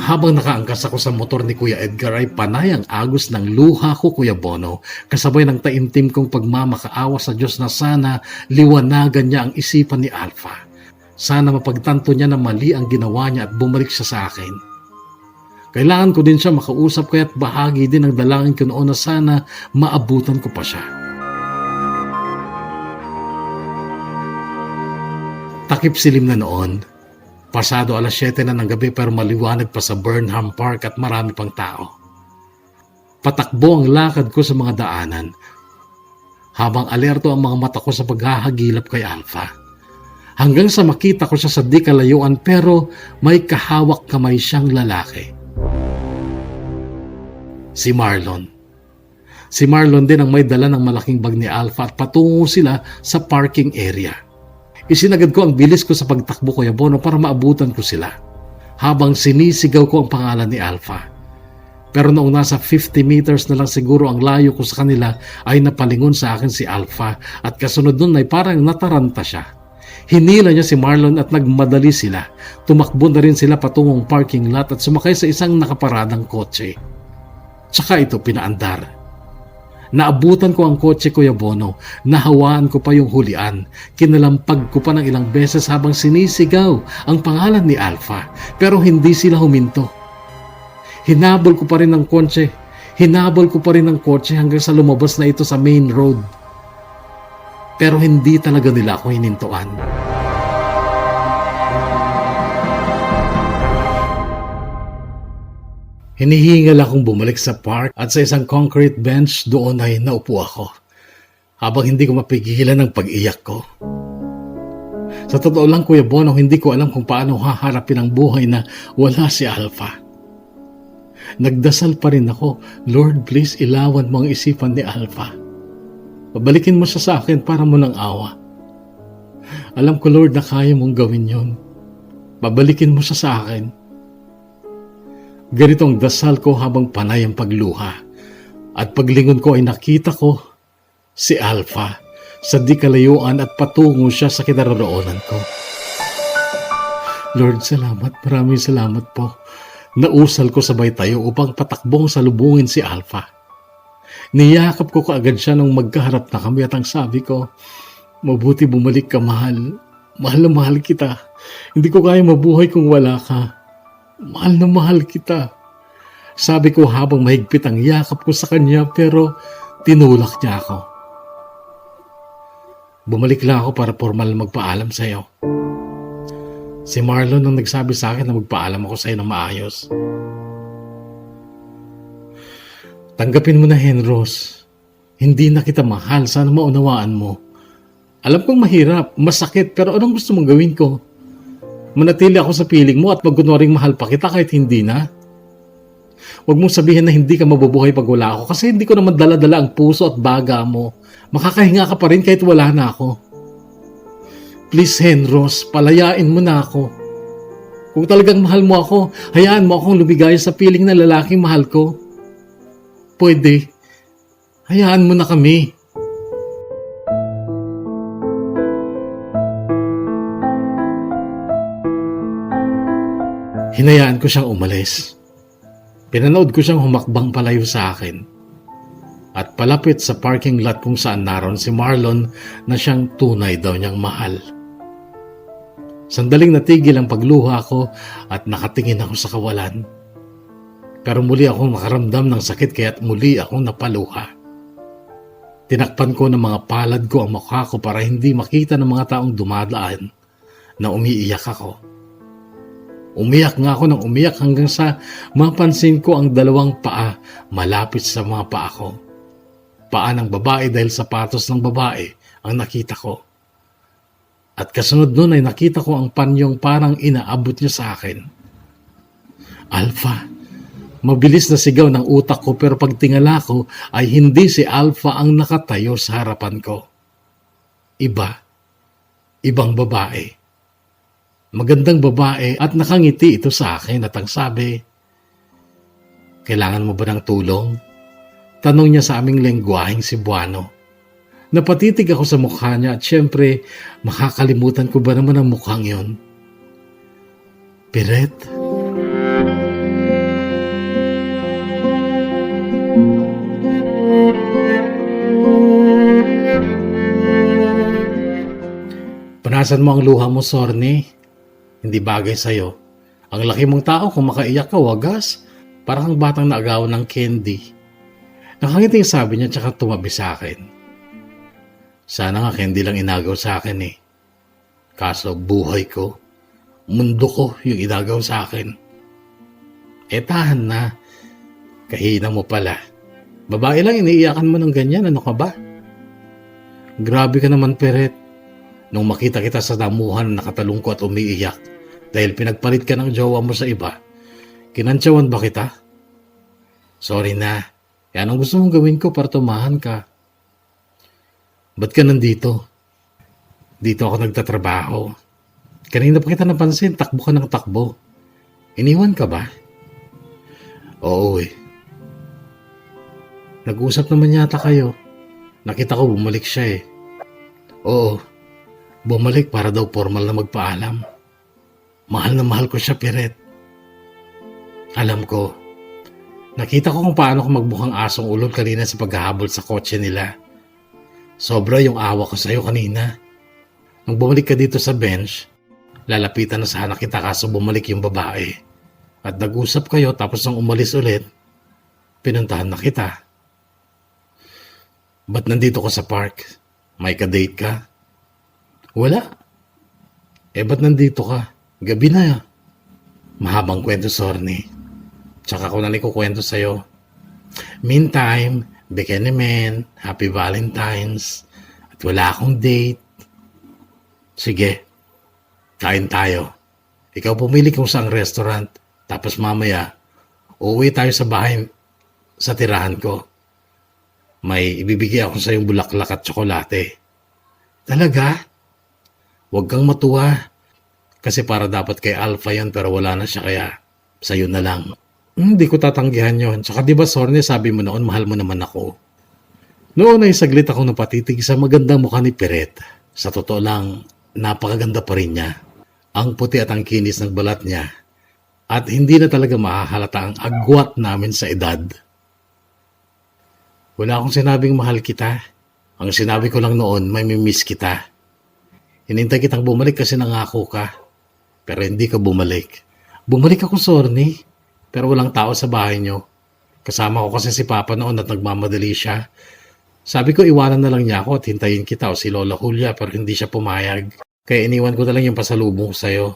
Habang nakaangkas ako sa motor ni Kuya Edgar ay panay ang agos ng luha ko Kuya Bono, kasabay ng taimtim kong pagmamakaawa sa Diyos na sana liwanagan niya ang isipan ni Alpha. Sana mapagtanto niya na mali ang ginawa niya at bumalik siya sa akin. Kailangan ko din siya makausap kaya't bahagi din ang dalangin ko noon na sana maabutan ko pa siya. Takip silim na noon. Pasado 7:00 na ng gabi pero maliwanag pa sa Burnham Park at marami pang tao. Patakbo ang lakad ko sa mga daanan habang alerto ang mga mata ko sa paghahagilap kay Alpha. Hanggang sa makita ko siya sa di kalayuan pero may kahawak kamay siyang lalaki. Si Marlon. Si Marlon din ang may dala ng malaking bag ni Alpha at patungo sila sa parking area. Isinagad ko ang bilis ko sa pagtakbo Kuya Bono para maabutan ko sila habang sinisigaw ko ang pangalan ni Alpha. Pero noong nasa 50 meters na lang siguro ang layo ko sa kanila ay napalingon sa akin si Alpha at kasunod nun ay parang nataranta siya. Hinila niya si Marlon at nagmadali sila. Tumakbo na rin sila patungong parking lot at sumakay sa isang nakaparadang kotse. Tsaka ito pinaandar. Naabutan ko ang kotse, Kuya Bono. Nahawaan ko pa yung hulian. Kinalampag ko pa ng ilang beses habang sinisigaw ang pangalan ni Alpha. Pero hindi sila huminto. Hinabol ko pa rin ang kotse. Hinabol ko pa rin ang kotse hanggang sa lumabas na ito sa main road. Pero hindi talaga nila ako hinintuan. Hinihingal akong bumalik sa park at sa isang concrete bench doon ay naupo ako. Habang hindi ko mapigilan ang pag-iyak ko. Sa totoo lang, Kuya Bono, hindi ko alam kung paano haharapin ang buhay na wala si Alpha. Nagdasal pa rin ako, Lord, please ilawan mo ang isipan ni Alpha. Pabalikin mo siya sa akin para mo ng awa. Alam ko, Lord, na kaya mong gawin yon. Pabalikin mo siya sa akin. Ganitong dasal ko habang panay ang pagluha. At paglingon ko ay nakita ko si Alpha sa di kalayuan at patungo siya sa kinaroroonan ko. Lord, salamat. Maraming salamat po. Nausal ko sabay tayo upang patakbong salubungin si Alpha. Niyakap ko kaagad siya nung magkaharap na kami at ang sabi ko, mabuti bumalik ka, mahal. Mahal na mahal kita. Hindi ko kaya mabuhay kung wala ka. Mahal na mahal kita. Sabi ko habang mahigpit ang yakap ko sa kanya pero tinulak niya ako. Bumalik lang ako para formal magpaalam sa iyo. Si Marlon ang nagsabi sa akin na magpaalam ako sa iyo ng maayos. Tanggapin mo na, Henros. Hindi na kita mahal. Sana maunawaan mo. Alam kong mahirap, masakit, pero anong gusto mong gawin ko? Manatili ako sa piling mo at magkunwaring mahal pa kita kahit hindi na. Huwag mong sabihin na hindi ka mabubuhay pag wala ako kasi hindi ko naman dala-dala ang puso at baga mo. Makakahinga ka pa rin kahit wala na ako. Please, Henros, palayain mo na ako. Kung talagang mahal mo ako, hayaan mo akong lumigaya sa piling na lalaking mahal ko. Pwede. Hayaan mo na kami. Hinayaan ko siyang umalis. Pinanood ko siyang humakbang palayo sa akin. At palapit sa parking lot kung saan naroon si Marlon na siyang tunay daw niyang mahal. Sandaling natigil ang pagluha ko at nakatingin ako sa kawalan. Pero muli akong makaramdam ng sakit kaya't muli akong napaluha. Tinakpan ko ng mga palad ko ang mukha ko para hindi makita ng mga taong dumadaan na umiiyak ako. Umiyak nga ako ng umiyak hanggang sa mapansin ko ang dalawang paa malapit sa mga paa ko. Paa ng babae dahil sapatos ng babae ang nakita ko. At kasunod nun ay nakita ko ang panyong parang inaabot niya sa akin. Alpha. Mabilis na sigaw ng utak ko pero pagtingala ko ay hindi si Alpha ang nakatayo sa harapan ko. Ibang babae. Magandang babae at nakangiti ito sa akin at ang sabi, kailangan mo ba ng tulong? Tanong niya sa aming lengguaheng Cebuano. Napatitig ako sa mukha niya at syempre makakalimutan ko ba naman ang mukhang yon? Piret? Panasan mo ang luha mo, Sorny. Hindi bagay sa'yo. Ang laki mong tao kung makaiyak ka, wagas. Parang kang batang naagawan ng candy. Nakangiting sabi niya tsaka tumabi sa akin. Sana nga candy lang inagaw sa akin eh. Kaso buhay ko, mundo ko yung inagaw sa akin. Tahan na. Kahina mo pala. Babae lang iniiyakan mo ng ganyan, ano ka ba? Grabe ka naman, Peret. Nung makita kita sa damuhan na nakatalong ko at umiiyak dahil pinagpalit ka ng jowa mo sa iba, kinantsawan ba kita? Sorry na. Yan ang gusto mong gawin ko para tumahan ka. Ba't ka nandito? Dito ako nagtatrabaho. Kanina pa kita napansin, takbo ka ng takbo. Iniwan ka ba? Oo eh. Nag-usap naman yata kayo. Nakita ko bumalik siya eh. Oo. Bumalik para daw formal na magpaalam. Mahal na mahal ko siya, Piret. Alam ko, Nakita ko kung paano ko magmukhang asong ulol kanina sa paghahabol sa kotse nila. Sobra yung awa ko sa'yo kanina. Nung bumalik ka dito sa bench, lalapitan na sana kita kaso bumalik yung babae. At nag-usap kayo tapos nang umalis ulit, pinuntahan na kita. Ba't nandito ka sa park? May ka-date ka? Wala. Ba't nandito ka? Gabi na. Mahabang kwento, Sorny. Tsaka ko na kukwento sa'yo. Meantime, bikini men, happy Valentine's, at wala akong date. Sige, kain tayo. Ikaw pumili kung saang restaurant, tapos mamaya, uuwi tayo sa bahay sa tirahan ko. May ibibigay ako sa yung bulaklak at tsokolate. Talaga? Huwag kang matuwa. Kasi para dapat kay Alpha yan pero wala na siya kaya sa'yo na lang. Hindi ko tatanggihan yon. Tsaka diba Sorny, sabi mo noon mahal mo naman ako. Noon ay saglit ako napatitig sa magandang mukha ni Peret. Sa totoo lang, napakaganda pa rin niya. Ang puti at ang kinis ng balat niya. At hindi na talaga mahahalata ang agwat namin sa edad. Wala akong sinabing mahal kita. Ang sinabi ko lang noon, may mimiss kita. Hinintay kitang bumalik kasi nangako ka. Pero hindi ka bumalik. Bumalik ako, Sorny. Pero walang tao sa bahay niyo. Kasama ko kasi si Papa noon at nagmamadali siya. Sabi ko iwanan na lang niya ako at hintayin kita o si Lola Julia pero hindi siya pumayag. Kaya iniwan ko na lang yung pasalubong ko sa'yo.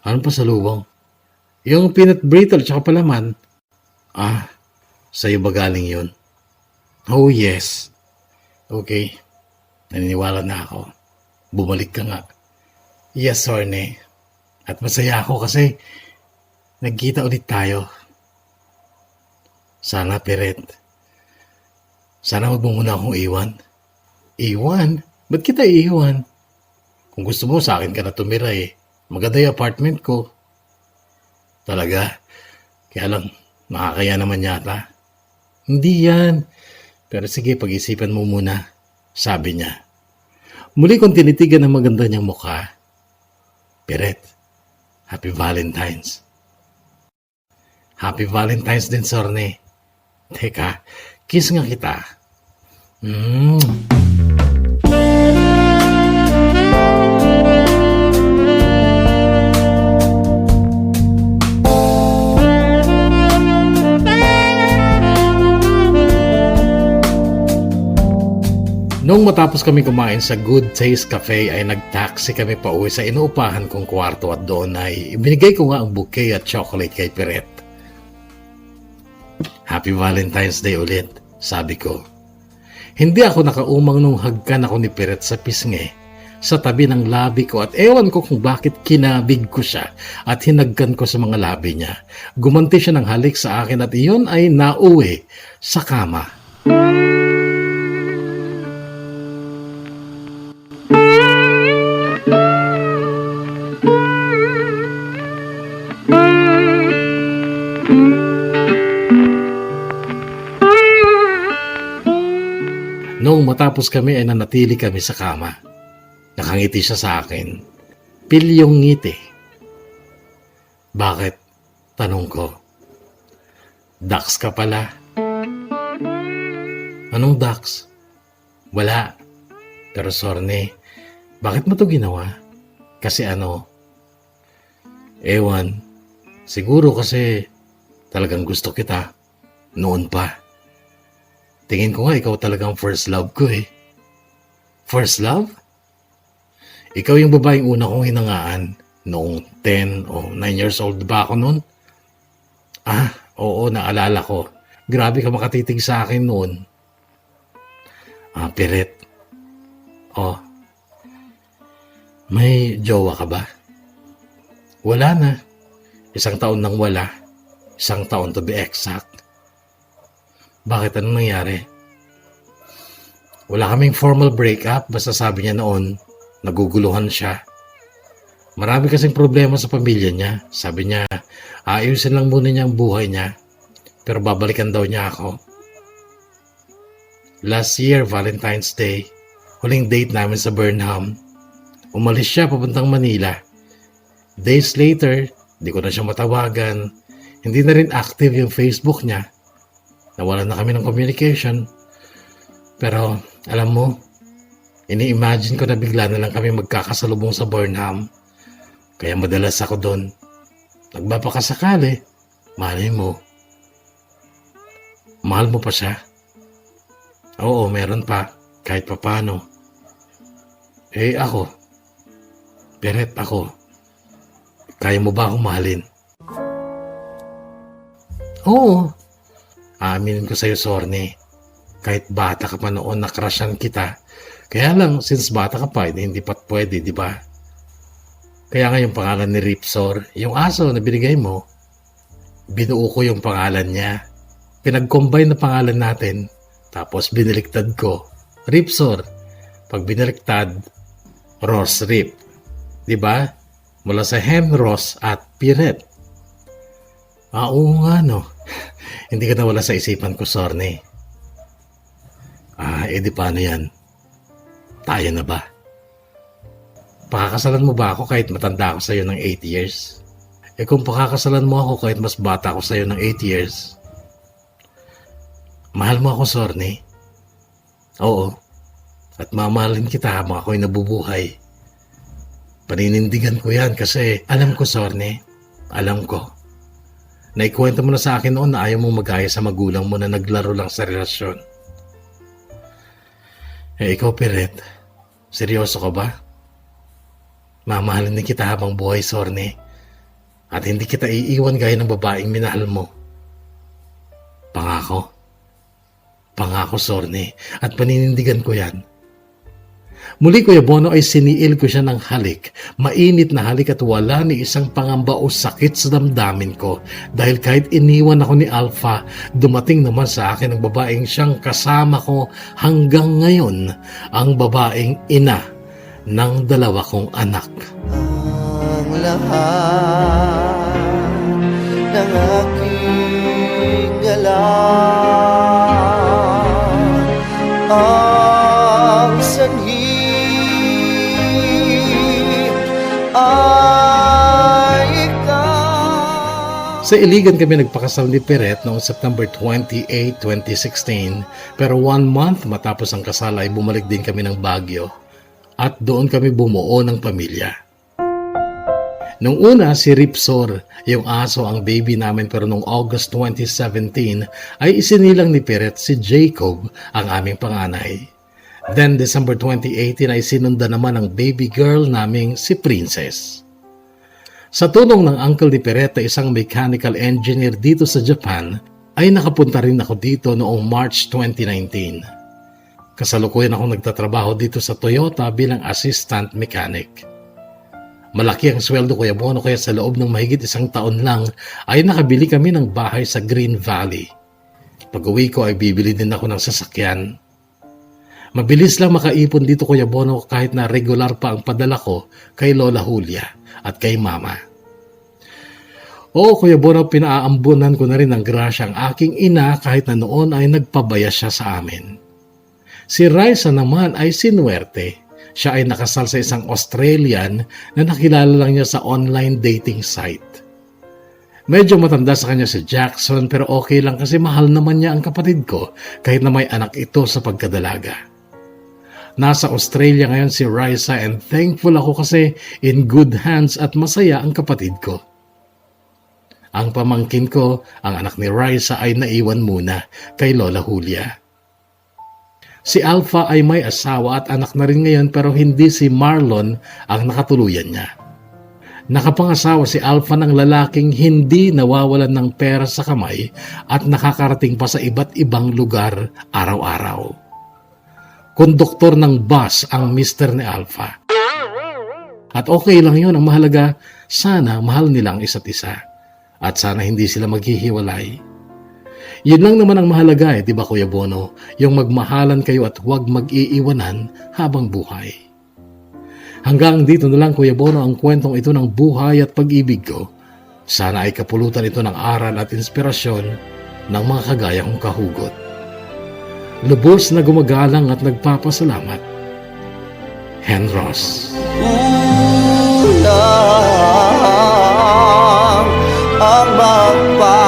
Anong pasalubong? Yung peanut brittle tsaka palaman. Sa'yo ba galing yun? Oh yes. Okay. Naniniwala na ako. Bumalik ka nga. Yes, Sorny. At masaya ako kasi nagkita ulit tayo. Sana, Peret. Sana wag mo muna akong iwan. Iwan? Ba't kita iiwan? Kung gusto mo, sa akin ka na tumira eh. Maganda yung apartment ko. Talaga? Kaya lang, nakakaya naman yata. Hindi yan. Pero sige, pag-isipan mo muna. Sabi niya. Muli kong tinitigan ang maganda niyang mukha. Peret. Happy Valentine's. Happy Valentine's din, Sorny. Teka, kiss nga kita. Noong matapos kami kumain sa Good Taste Cafe ay nag-taxi kami pa uwi sa inuupahan kong kwarto at doon ay ibinigay ko nga ang bouquet at chocolate kay Peret. Happy Valentine's Day ulit, sabi ko. Hindi ako nakaumang nung hagkan ako ni Peret sa pisngi sa tabi ng labi ko at ewan ko kung bakit kinabig ko siya at hinagkan ko sa mga labi niya. Gumanti siya ng halik sa akin at iyon ay nauwi sa kama. Noong matapos kami ay nanatili kami sa kama. Nakangiti siya sa akin. Pilyong ngiti. Bakit? Tanong ko. Dax ka pala. Anong dax? Wala. Pero Sorny, bakit mo to ginawa? Kasi ano? Ewan. Siguro kasi talagang gusto kita. Noon pa. Tingin ko nga ikaw talagang first love ko eh. First love? Ikaw yung babaeng una kong hinangaan noong 10 o 9 years old ba ako noon? Oo, naalala ko. Grabe ka makatitig sa akin noon. Peret. May jowa ka ba? Wala na. 1 taon nang wala. 1 taon to be exact. Bakit? Anong nangyari? Wala kaming formal breakup, basta sabi niya noon, naguguluhan siya. Marami kasing problema sa pamilya niya. Sabi niya, ayusin lang muna niya ang buhay niya, pero babalikan daw niya ako. Last year, Valentine's Day, huling date namin sa Burnham. Umalis siya papuntang Manila. Days later, di ko na siya matawagan. Hindi na rin active yung Facebook niya. Nawalan na kami ng communication. Pero alam mo, ini-imagine ko na bigla na lang kami magkakasalubong sa Burnham. Kaya madalas ako doon. Nagbapakasakali, malay mo. Mahal mo pa siya? Oo, meron pa. Kahit papano. Ako. Peret ako. Kaya mo ba akong mahalin? Oo. Aaminin ko sa'yo, Sorny. Kahit bata ka pa noon, nakrushan kita. Kaya lang, since bata ka pa, hindi pa pwede, di ba? Kaya nga yung pangalan ni Ripsor, yung aso na binigay mo, binuo ko yung pangalan niya. Pinag-combine na pangalan natin, tapos binaliktad ko. Ripsor. Pag binaliktad, Ross Rip. Di ba? Mula sa Hen Ross at Piret. Oo nga no. Hindi ka nawala sa isipan ko, Sorny. Di paano yan? Tayo na ba? Pakakasalan mo ba ako kahit matanda ako sa'yo ng 8 years? Kung pakakasalan mo ako kahit mas bata ako sa'yo ng 8 years, mahal mo ako, Sorny? Oo. At mamahalin kita habang ako'y nabubuhay. Paninindigan ko yan kasi alam ko, Sorny. Alam ko. Naikwento mo na sa akin noon na ayaw mong mag-aya sa magulang mo na naglaro lang sa relasyon. Ikaw, Piret. Seryoso ka ba? Mamahalin din kita habang buhay, Sorny. At hindi kita iiwan gaya ng babaeng minahal mo. Pangako. Pangako, Sorny. At paninindigan ko yan. Muli, Kuya Bono, ay siniil ko siya ng halik. Mainit na halik at wala ni isang pangamba o sakit sa damdamin ko. Dahil kahit iniwan ako ni Alpha, dumating naman sa akin ang babaeng siyang kasama ko hanggang ngayon, ang babaeng ina ng 2 kong anak. Ang lahat ng aking alam, ang sanhi ay ikaw. Sa Iligan kami nagpakasal ni Piret noong September 28, 2016, pero 1 month matapos ang kasal ay bumalik din kami ng Baguio at doon kami bumuo ng pamilya. Nung una, si Ripsor, yung aso ang baby namin, pero noong August 2017 ay isinilang ni Piret si Jacob, ang aming panganay. Then December 2018 ay sinunda naman ang baby girl naming si Princess. Sa tulong ng uncle ni Piret na isang mechanical engineer dito sa Japan, ay nakapunta rin ako dito noong March 2019. Kasalukuyan ako nagtatrabaho dito sa Toyota bilang assistant mechanic. Malaki ang sweldo, Kuya Bono, kaya sa loob ng mahigit 1 taon lang ay nakabili kami ng bahay sa Green Valley. Pag-uwi ko ay bibili din ako ng sasakyan. Mabilis lang makaipon dito, Kuya Bono, kahit na regular pa ang padala ko kay Lola Julia at kay Mama. Oo, Kuya Bono, pinaaambunan ko na rin ng grasya ang aking ina kahit na noon ay nagpabaya siya sa amin. Si Raisa naman ay sinuwerte. Siya ay nakasal sa isang Australian na nakilala lang niya sa online dating site. Medyo matanda sa kanya si Jackson, pero okay lang kasi mahal naman niya ang kapatid ko kahit na may anak ito sa pagkadalaga. Nasa Australia ngayon si Raisa and thankful ako kasi in good hands at masaya ang kapatid ko. Ang pamangkin ko, ang anak ni Raisa, ay naiwan muna kay Lola Julia. Si Alpha ay may asawa at anak na rin ngayon, pero hindi si Marlon ang nakatuluyan niya. Nakapangasawa si Alpha ng lalaking hindi nawawalan ng pera sa kamay at nakakarating pa sa iba't ibang lugar araw-araw. Konduktor ng bus ang mister ni Alpha. At okay lang yun, ang mahalaga, sana mahal nila ang isa't isa. At sana hindi sila maghihiwalay. Yun lang naman ang mahalaga di ba, Kuya Bono? Yung magmahalan kayo at huwag mag-iiwanan habang buhay. Hanggang dito na lang, Kuya Bono, ang kwentong ito ng buhay at pag-ibig ko. Sana ay kapulutan ito ng aral at inspirasyon ng mga kagaya kong kahugot. Lubos na gumagalang at nagpapasalamat. Hen Ross. Ulang ang magpapalala.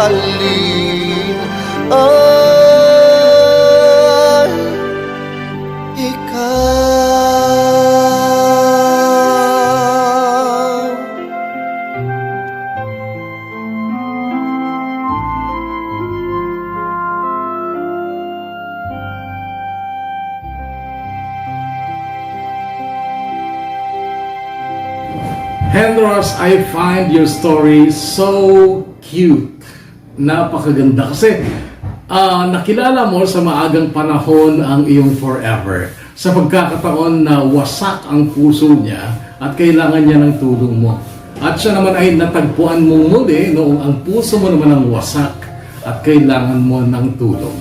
mahalin ay ikaw. Henros, I find your story so cute. Napakaganda kasi nakilala mo sa maagang panahon ang iyong forever. Sa pagkakataon na wasak ang puso niya at kailangan niya ng tulong mo. At siya naman ay natagpuan mo muli noong ang puso mo naman ang wasak at kailangan mo ng tulong.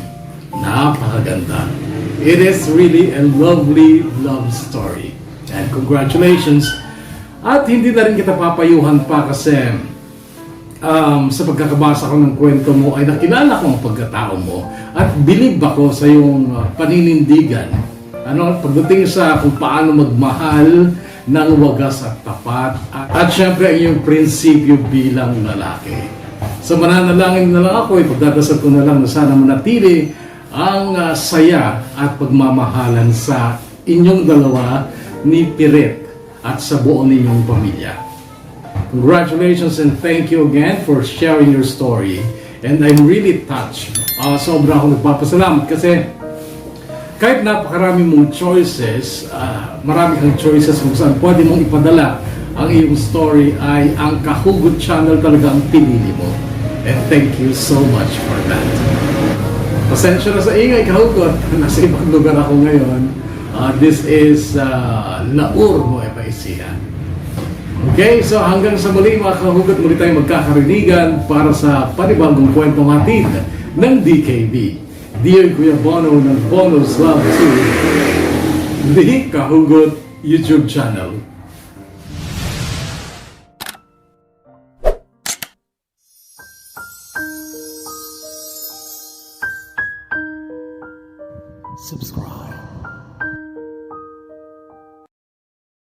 Napakaganda. It is really a lovely love story. And congratulations. At hindi na rin kita papayuhan pa kasi sa pagkakabasa ko ng kwento mo ay nakilala ko ang pagkatao mo at believe ako sa iyong paninindigan. Pagdating sa kung paano magmahal ng wagas at tapat at syempre ang iyong prinsipyo bilang lalaki. So mananalangin na lang ako, ipagdadasal ko na lang na sana manatili ang saya at pagmamahalan sa inyong dalawa ni Piret at sa buo ninyong pamilya. Congratulations and thank you again for sharing your story. And I'm really touched. Sobra akong nagpapasalamat kasi kahit napakarami mong choices, marami kang choices kung saan pwede mong ipadala ang iyong story ay ang Kahugot Channel talaga ang pinili mo. And thank you so much for that. Pasensya na sa ingay, Kahugot. Nasa ibang lugar ako ngayon. This is Laur, Nueva Ecija. Okay, so hanggang sa muli mga Kahugot, muli tayong magkakarinigan para sa panibagong kwentong hatid ng DKB. Dear Kuya Bono ng Bono's Love to the Kahugot YouTube channel. Subscribe.